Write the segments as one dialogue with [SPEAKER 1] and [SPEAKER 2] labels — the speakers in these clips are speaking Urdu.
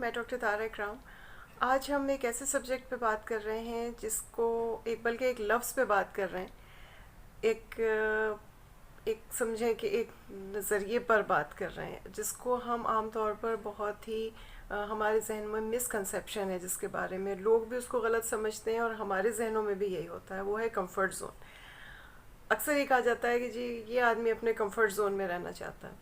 [SPEAKER 1] میں ڈاکٹر طارہ اکرام. آج ہم ایک ایسے سبجیکٹ پہ بات کر رہے ہیں جس کو بلکہ ایک لفظ پہ بات کر رہے ہیں. ایک ایک سمجھیں کہ ایک نظریے پر بات کر رہے ہیں جس کو ہم عام طور پر بہت ہی ہمارے ذہن میں مسکنسیپشن ہے جس کے بارے میں لوگ بھی اس کو غلط سمجھتے ہیں اور ہمارے ذہنوں میں بھی یہی ہوتا ہے. وہ ہے کمفرٹ زون. اکثر یہ کہا جاتا ہے کہ جی یہ آدمی اپنے کمفرٹ زون میں رہنا چاہتا ہے.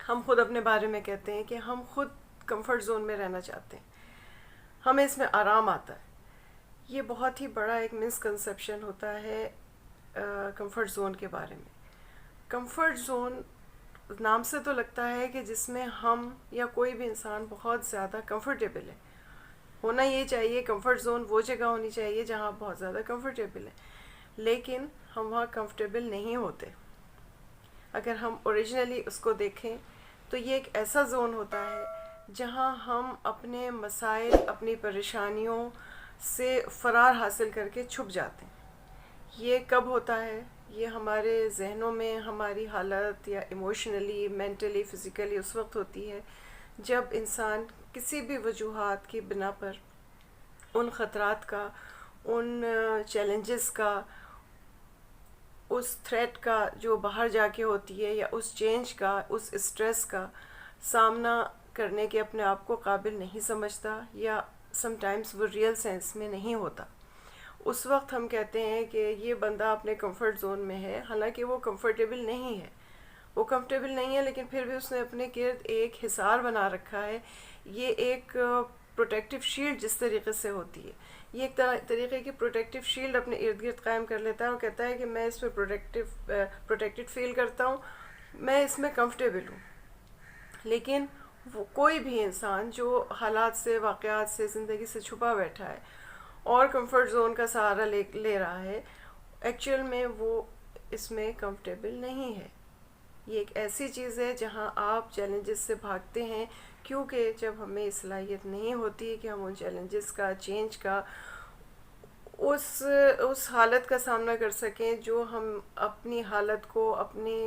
[SPEAKER 1] ہم خود اپنے بارے میں کہتے ہیں کہ ہم خود کمفرٹ زون میں رہنا چاہتے ہیں, ہمیں اس میں آرام آتا ہے. یہ بہت ہی بڑا ایک مسکنسیپشن ہوتا ہے کمفرٹ زون کے بارے میں. کمفرٹ زون نام سے تو لگتا ہے کہ جس میں ہم یا کوئی بھی انسان بہت زیادہ کمفرٹیبل ہے. ہونا یہ چاہیے, کمفرٹ زون وہ جگہ ہونی چاہیے جہاں آپ بہت زیادہ کمفرٹیبل ہیں, لیکن ہم وہاں کمفرٹیبل نہیں ہوتے. اگر ہم اوریجنلی اس کو دیکھیں تو یہ ایک ایسا زون ہوتا ہے جہاں ہم اپنے مسائل, اپنی پریشانیوں سے فرار حاصل کر کے چھپ جاتے ہیں. یہ کب ہوتا ہے؟ یہ ہمارے ذہنوں میں ہماری حالت یا ایموشنلی, مینٹلی, فزیکلی اس وقت ہوتی ہے جب انسان کسی بھی وجوہات کی بنا پر ان خطرات کا, ان چیلنجز کا, اس تھریٹ کا جو باہر جا کے ہوتی ہے, یا اس چینج کا, اس اسٹریس کا سامنا کرنے کے اپنے آپ کو قابل نہیں سمجھتا, یا سم ٹائمز وہ ریئل سینس میں نہیں ہوتا. اس وقت ہم کہتے ہیں کہ یہ بندہ اپنے کمفرٹ زون میں ہے, حالانکہ وہ کمفرٹیبل نہیں ہے. وہ کمفرٹیبل نہیں ہے لیکن پھر بھی اس نے اپنے گرد ایک حصار بنا رکھا ہے. یہ ایک پروٹیکٹیو شیلڈ جس طریقے سے ہوتی ہے, یہ ایک طریقے کی پروٹیکٹیو شیلڈ اپنے ارد گرد قائم کر لیتا ہے اور کہتا ہے کہ میں اس میں پروٹیکٹڈ فیل کرتا ہوں, میں اس میں کمفرٹیبل ہوں. لیکن وہ کوئی بھی انسان جو حالات سے, واقعات سے, زندگی سے چھپا بیٹھا ہے اور کمفرٹ زون کا سہارا لے رہا ہے, ایکچوئل میں وہ اس میں کمفرٹیبل نہیں ہے. یہ ایک ایسی چیز ہے جہاں آپ چیلنجز سے بھاگتے ہیں, کیونکہ جب ہمیں صلاحیت نہیں ہوتی کہ ہم ان چیلنجز کا, چینج کا, اس حالت کا سامنا کر سکیں جو ہم اپنی حالت کو, اپنی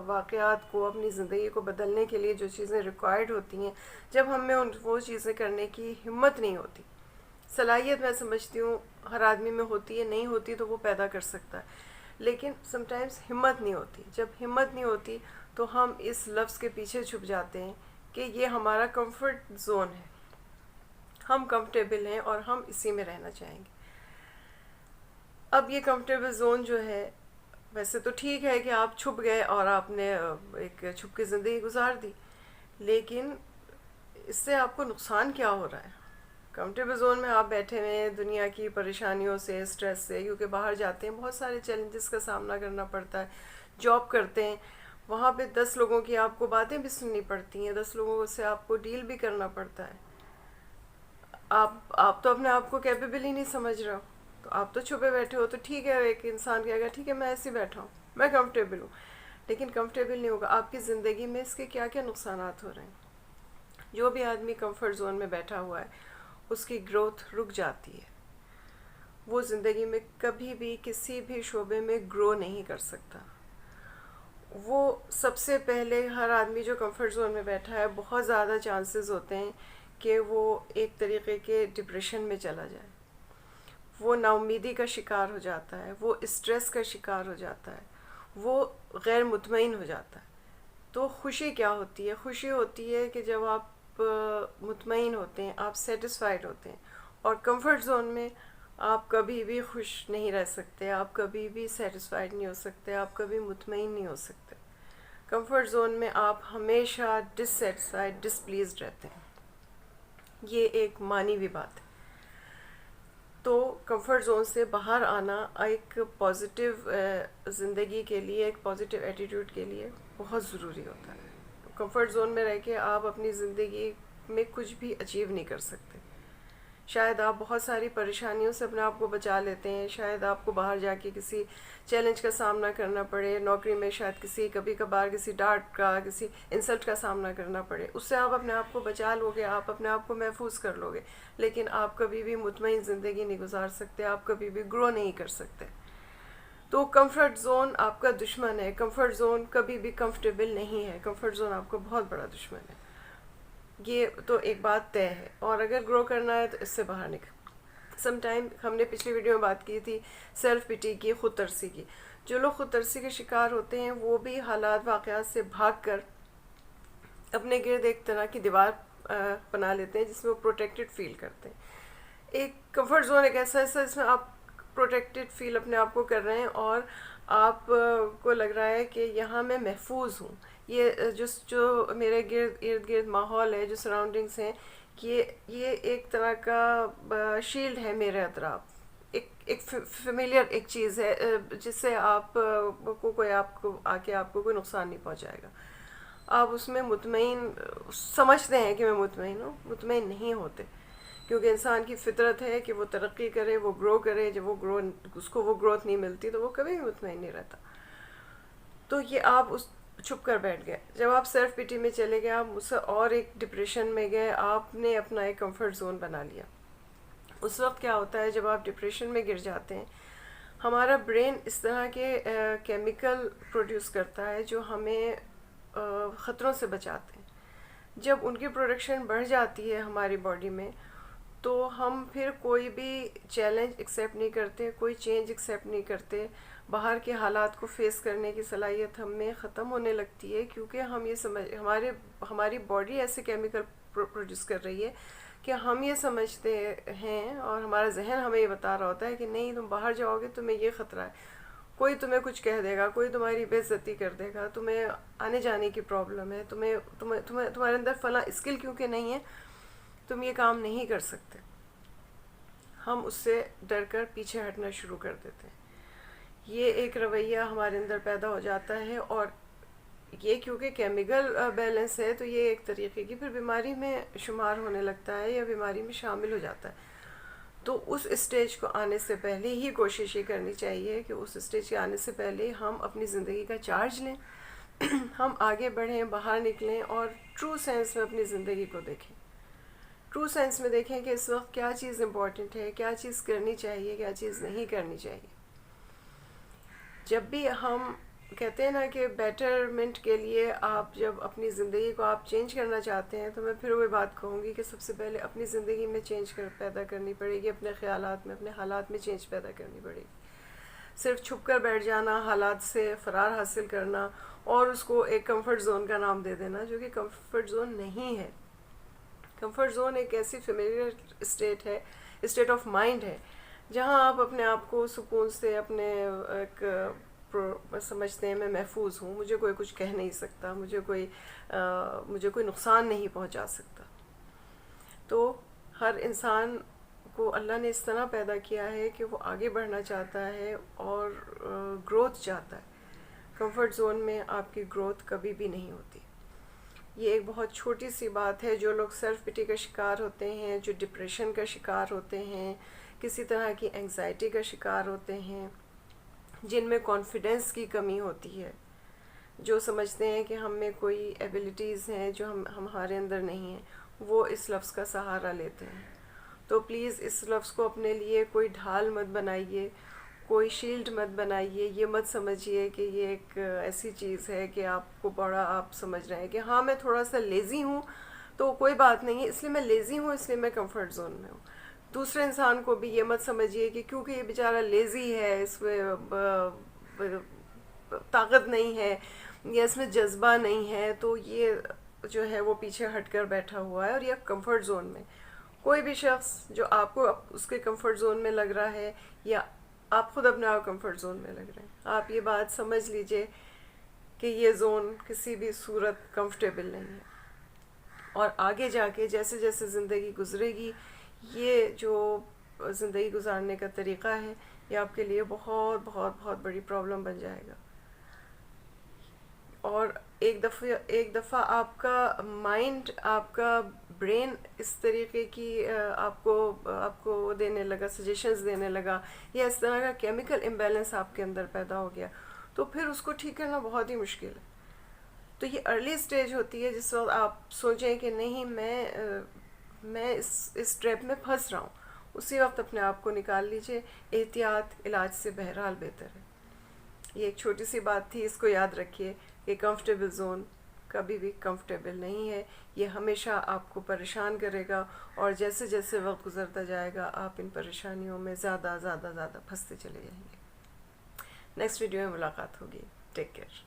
[SPEAKER 1] واقعات کو, اپنی زندگی کو بدلنے کے لیے جو چیزیں ریکوائرڈ ہوتی ہیں, جب ہمیں وہ چیزیں کرنے کی ہمت نہیں ہوتی. صلاحیت میں سمجھتی ہوں ہر آدمی میں ہوتی ہے, نہیں ہوتی تو وہ پیدا کر سکتا ہے, لیکن سم ٹائمز ہمت نہیں ہوتی. جب ہمت نہیں ہوتی تو ہم اس لفظ کے پیچھے چھپ جاتے ہیں کہ یہ ہمارا کمفرٹ زون ہے, ہم کمفرٹیبل ہیں اور ہم اسی میں رہنا چاہیں گے. اب یہ کمفرٹیبل زون جو ہے, ویسے تو ٹھیک ہے کہ آپ چھپ گئے اور آپ نے ایک چھپ کے زندگی گزار دی, لیکن اس سے آپ کو نقصان کیا ہو رہا ہے؟ کمفرٹیبل زون میں آپ بیٹھے ہوئے ہیں دنیا کی پریشانیوں سے, اسٹریس سے, کیونکہ باہر جاتے ہیں بہت سارے چیلنجز کا سامنا کرنا پڑتا ہے. جاب کرتے ہیں, وہاں پہ 10 لوگوں کی آپ کو باتیں بھی سننی پڑتی ہیں, 10 لوگوں سے آپ کو ڈیل بھی کرنا پڑتا ہے. آپ تو اپنے آپ کو کیپیبل ہی نہیں سمجھ رہے ہو, تو آپ تو چھپے بیٹھے ہو. تو ٹھیک ہے, ایک انسان کہے گا ٹھیک ہے میں ایسے ہی بیٹھا ہوں, میں کمفرٹیبل ہوں, لیکن کمفرٹیبل نہیں ہوگا. آپ کی زندگی میں اس کے کیا کیا نقصانات ہو رہے ہیں. جو بھی آدمی کمفرٹ زون میں بیٹھا ہوا ہے اس کی گروتھ رک جاتی ہے. وہ زندگی میں کبھی بھی کسی بھی شعبے میں گرو نہیں کر سکتا. وہ سب سے پہلے, ہر آدمی جو کمفرٹ زون میں بیٹھا ہے, بہت زیادہ چانسز ہوتے ہیں کہ وہ ایک طریقے کے ڈپریشن میں چلا جائے. وہ نا امیدی کا شکار ہو جاتا ہے, وہ اسٹریس کا شکار ہو جاتا ہے, وہ غیر مطمئن ہو جاتا ہے. تو خوشی کیا ہوتی ہے؟ خوشی ہوتی ہے کہ جب آپ مطمئن ہوتے ہیں, آپ سیٹسفائیڈ ہوتے ہیں. اور کمفرٹ زون میں آپ کبھی بھی خوش نہیں رہ سکتے, آپ کبھی بھی سیٹسفائیڈ نہیں ہو سکتے, آپ کبھی مطمئن نہیں ہو سکتے. کمفرٹ زون میں آپ ہمیشہ ڈس سیٹسفائیڈ, ڈس پلیزڈ رہتے ہیں. یہ ایک معنوی بات ہے. تو کمفرٹ زون سے باہر آنا ایک پازیٹیو زندگی کے لیے, ایک پازیٹیو ایٹیٹیوڈ کے لیے بہت ضروری ہوتا ہے. کمفرٹ زون میں رہ کے آپ اپنی زندگی میں کچھ بھی اچیو نہیں کر سکتے. شاید آپ بہت ساری پریشانیوں سے اپنے آپ کو بچا لیتے ہیں, شاید آپ کو باہر جا کے کسی چیلنج کا سامنا کرنا پڑے, نوکری میں شاید کبھی کبھار کسی ڈانٹ کا, کسی انسلٹ کا سامنا کرنا پڑے, اس سے آپ اپنے آپ کو بچا لو گے, آپ اپنے آپ کو محفوظ کر لو گے, لیکن آپ کبھی بھی مطمئن زندگی نہیں گزار سکتے, آپ کبھی بھی گرو نہیں کر سکتے. تو کمفرٹ زون آپ کا دشمن ہے. کمفرٹ زون کبھی بھی کمفرٹیبل نہیں ہے. کمفرٹ زون آپ کا بہت بڑا دشمن ہے. یہ تو ایک بات طے ہے، اور اگر گرو کرنا ہے تو اس سے باہر نکل سم ٹائم ہم نے پچھلی ویڈیو میں بات کی تھی سیلف پٹی کی، خود ترسی کی. جو لوگ خود ترسی کے شکار ہوتے ہیں وہ بھی حالات واقعات سے بھاگ کر اپنے گرد ایک طرح کی دیوار بنا لیتے ہیں جس میں وہ پروٹیکٹڈ فیل کرتے ہیں. ایک کمفرٹ زون ایک ایسا ہے جس میں آپ پروٹیکٹڈ فیل اپنے آپ کو کر رہے ہیں، اور آپ کو لگ رہا ہے کہ یہاں میں محفوظ ہوں. یہ جو میرے ارد گرد ماحول ہے، جو سراؤنڈنگس ہیں، یہ ایک طرح کا شیلڈ ہے میرے اطراف. ایک فیملیئر ایک چیز ہے جس سے آپ کو کوئی نقصان نہیں پہنچائے گا. آپ اس میں مطمئن سمجھتے ہیں کہ میں مطمئن ہوں، مطمئن نہیں ہوتے، کیونکہ انسان کی فطرت ہے کہ وہ ترقی کرے، وہ گرو کرے. جب اس کو وہ گروتھ نہیں ملتی تو وہ کبھی بھی مطمئن نہیں رہتا. تو یہ آپ چھپ کر بیٹھ گئے. جب آپ سیلف پیٹی میں چلے گئے، آپ اس سے اور ایک ڈپریشن میں گئے، آپ نے اپنا ایک کمفرٹ زون بنا لیا. اس وقت کیا ہوتا ہے جب آپ ڈپریشن میں گر جاتے ہیں، ہمارا برین اس طرح کے کیمیکل پروڈیوس کرتا ہے جو ہمیں خطروں سے بچاتے ہیں. جب ان کی پروڈکشن بڑھ جاتی ہے ہماری باڈی میں تو ہم پھر کوئی بھی چیلنج ایکسیپٹ نہیں کرتے، کوئی چینج ایکسیپٹ نہیں کرتے. باہر کے حالات کو فیس کرنے کی صلاحیت ہم میں ختم ہونے لگتی ہے، کیونکہ ہم یہ ہماری باڈی ایسے کیمیکل پروڈیوس کر رہی ہے کہ ہم یہ سمجھتے ہیں، اور ہمارا ذہن ہمیں یہ بتا رہا ہوتا ہے کہ نہیں، تم باہر جاؤ گے تمہیں یہ خطرہ ہے، کوئی تمہیں کچھ کہہ دے گا، کوئی تمہاری بے عزتی کر دے گا، تمہیں آنے جانے کی پرابلم ہے، تمہارے اندر فلاں اسکل کیونکہ نہیں ہے تم یہ کام نہیں کر سکتے. ہم اس سے ڈر کر پیچھے ہٹنا شروع کر دیتے ہیں. یہ ایک رویہ ہمارے اندر پیدا ہو جاتا ہے، اور یہ کیونکہ کیمیکل بیلنس ہے تو یہ ایک طریقے کی پھر بیماری میں شمار ہونے لگتا ہے یا بیماری میں شامل ہو جاتا ہے. تو اس اسٹیج کو آنے سے پہلے ہی کوشش یہ کرنی چاہیے کہ اس اسٹیج کے آنے سے پہلے ہم اپنی زندگی کا چارج لیں، ہم آگے بڑھیں، باہر نکلیں، اور ٹرو سینس میں اپنی زندگی کو دیکھیں. ٹرو سینس میں دیکھیں کہ اس وقت کیا چیز امپورٹنٹ ہے، کیا چیز کرنی چاہیے، کیا چیز نہیں کرنی چاہیے. جب بھی ہم کہتے ہیں نا کہ بیٹرمنٹ کے لیے آپ جب اپنی زندگی کو آپ چینج کرنا چاہتے ہیں، تو میں پھر وہی بات کہوں گی کہ سب سے پہلے اپنی زندگی میں چینج پیدا کرنی پڑے گی، اپنے خیالات میں، اپنے حالات میں چینج پیدا کرنی پڑے گی. صرف چھپ کر بیٹھ جانا، حالات سے فرار حاصل کرنا اور اس کو ایک کمفرٹ زون کا نام دے دینا، جو کہ کمفرٹ زون نہیں ہے. کمفرٹ زون ایک ایسی فیملیئر اسٹیٹ آف مائنڈ ہے جہاں آپ اپنے آپ کو سکون سے اپنے ایک سمجھتے ہیں میں محفوظ ہوں، مجھے کوئی کچھ کہہ نہیں سکتا، مجھے کوئی نقصان نہیں پہنچا سکتا. تو ہر انسان کو اللہ نے اس طرح پیدا کیا ہے کہ وہ آگے بڑھنا چاہتا ہے اور گروتھ چاہتا ہے. کمفرٹ زون میں آپ کی گروتھ کبھی بھی نہیں ہوتی. یہ ایک بہت چھوٹی سی بات ہے. جو لوگ سیلف پٹی کا شکار ہوتے ہیں، جو ڈپریشن کا شکار ہوتے ہیں، کسی طرح کی انگزائٹی کا شکار ہوتے ہیں، جن میں کانفیڈنس کی کمی ہوتی ہے، جو سمجھتے ہیں کہ ہم میں کوئی ایبیلٹیز ہیں جو ہمارے اندر نہیں ہیں، وہ اس لفظ کا سہارا لیتے ہیں. تو پلیز اس لفظ کو اپنے لیے کوئی ڈھال مت بنائیے، کوئی شیلڈ مت بنائیے. یہ مت سمجھیے کہ یہ ایک ایسی چیز ہے کہ آپ کو بڑا آپ سمجھ رہے ہیں کہ ہاں میں تھوڑا سا لیزی ہوں تو کوئی بات نہیں ہے، اس لیے میں لیزی ہوں، اس لیے میں کمفرٹ زون میں ہوں. دوسرے انسان کو بھی یہ مت سمجھیے کہ کیونکہ یہ بیچارہ لیزی ہے، اس میں طاقت نہیں ہے یا اس میں جذبہ نہیں ہے، تو یہ جو ہے وہ پیچھے ہٹ کر بیٹھا ہوا ہے اور یہ کمفرٹ زون میں. کوئی بھی شخص جو آپ کو اس کے کمفرٹ زون میں لگ رہا ہے، یا آپ خود اپنے آپ کمفرٹ زون میں لگ رہے ہیں، آپ یہ بات سمجھ لیجئے کہ یہ زون کسی بھی صورت کمفرٹیبل نہیں ہے. اور آگے جا کے جیسے جیسے زندگی گزرے گی، یہ جو زندگی گزارنے کا طریقہ ہے یہ آپ کے لیے بہت بہت بہت بڑی پرابلم بن جائے گا. اور ایک دفعہ آپ کا مائنڈ، آپ کا برین اس طریقے کی آپ کو دینے لگا، سجیشنز دینے لگا، یا اس طرح کا کیمیکل امبیلنس آپ کے اندر پیدا ہو گیا، تو پھر اس کو ٹھیک کرنا بہت ہی مشکل ہے. تو یہ ارلی سٹیج ہوتی ہے جس وقت آپ سوچیں کہ نہیں میں اس ٹریپ میں پھنس رہا ہوں، اسی وقت اپنے آپ کو نکال لیجئے. احتیاط علاج سے بہرحال بہتر ہے. یہ ایک چھوٹی سی بات تھی، اس کو یاد رکھیے کہ کمفرٹیبل زون کبھی بھی کمفرٹیبل نہیں ہے. یہ ہمیشہ آپ کو پریشان کرے گا، اور جیسے جیسے وقت گزرتا جائے گا آپ ان پریشانیوں میں زیادہ زیادہ زیادہ پھنستے چلے جائیں گے. نیکسٹ ویڈیو میں ملاقات ہوگی. Take care.